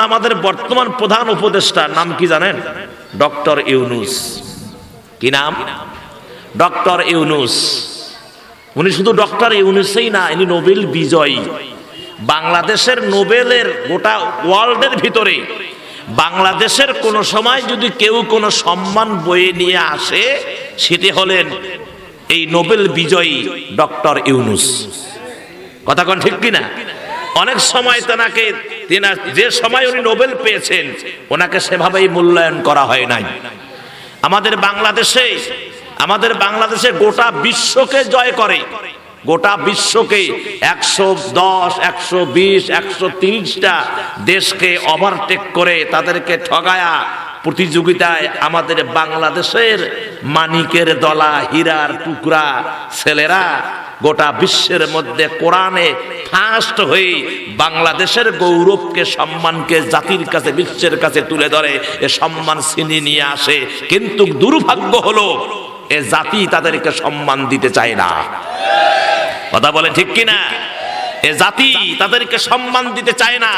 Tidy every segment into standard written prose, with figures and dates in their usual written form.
আমাদের বর্তমান প্রধান উপদেষ্টার নাম কি জানেন? ডক্টর ইউনূস। কি নাম? ডক্টর ইউনূস। উনি শুধু ডক্টর ইউনূসই না, ইনি নোবেল বিজয়ী। বাংলাদেশের নোবেলের গোটা ওয়ার্ল্ডের ভিতরে বাংলাদেশের কোন সময় যদি কেউ কোনো সম্মান বয়ে নিয়ে আসে, সেটি হলেন এই নোবেল বিজয়ী ডক্টর ইউনূস। কথা কোন ঠিক কিনা? অনেক সময় তেনাকে যে সময় উনি নোবেল পেয়েছেন ওনাকে সেভাবেই মূল্যায়ন করা হয় নাই। আমাদের বাংলাদেশে গোটা বিশ্বকে জয় করে, গোটা বিশ্বকে 110, 120, 130টা দেশকে ওভারটেক করে তাদেরকে ঠগায়া প্রতিযোগিতায় আমাদের বাংলাদেশের মানিকের দলা, হীরার টুকরা ছেলেরা গোটা বিশ্বের মধ্যে কোরআনে ফার্স্ট হয়ে বাংলাদেশের গৌরবকে, সম্মানকে জাতির কাছে, বিশ্বের কাছে তুলে ধরে, এ সম্মান ছিনিয়ে নিয়ে আসে। কিন্তু দুর্ভাগ্য হলো এ জাতি তাদেরকে সম্মান দিতে চায় না। কথা বলে ঠিক কিনা? এ জাতি তাদেরকে সম্মান দিতে চায় না।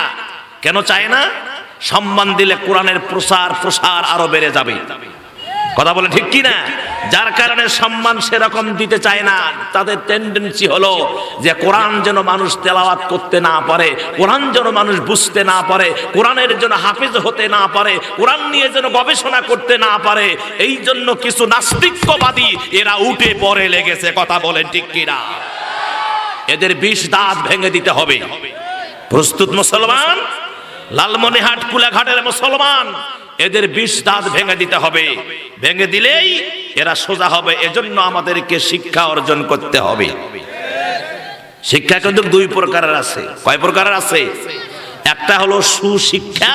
কেন চায় না? সম্মান দিলে কোরআনের প্রসার আরো বেড়ে যাবে। কথা বলে ঠিক কিনা? যার কারণে সম্মান সেরকম দিতে চায় না। তাদের টেন্ডেন্সি হলো যে কোরআন যেন মানুষ তেলাওয়াত করতে না পারে, কোরআন যেন মানুষ বুঝতে না পারে, কোরআনের যেন হাফেজ হতে না পারে, কোরআন নিয়ে যেন গবেষণা করতে না পারে। এই জন্য কিছু নাস্তিক্যবাদী এরা উঠে পড়ে লেগেছে। কথা বলেন ঠিক কিনা? এদের 20 দাঁত ভেঙে দিতে হবে। প্রস্তুত মুসলমান? লালমনিরহাট কুলাঘাটের মুসলমান, এদের 20 দাঁত ভেঙে দিতে হবে। ভেঙে দিলেই এরা সোজা হবে। এজন্য আমাদেরকে শিক্ষা অর্জন করতে হবে। শিক্ষা কিন্তু 2 প্রকারের আছে। কয় প্রকারের আছে? একটা হলো সুশিক্ষা,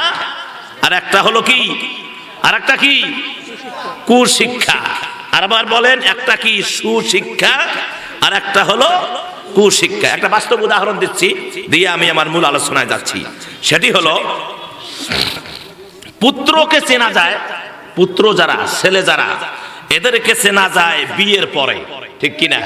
আর একটা হলো কি? আর একটা কি? কুশিক্ষা। আর আবার বলেন, একটা কি? সুশিক্ষা, আর একটা হলো কুশিক্ষা। একটা বাস্তব উদাহরণ দিচ্ছি, দিয়ে আমি আমার মূল আলোচনায় যাচ্ছি। সেটি হলো, পুত্রকে চেনা যায়, পুত্র যারা, ছেলে যারা, এদেরকে চেনা যায় বিয়ের পরে। ঠিক কিনা?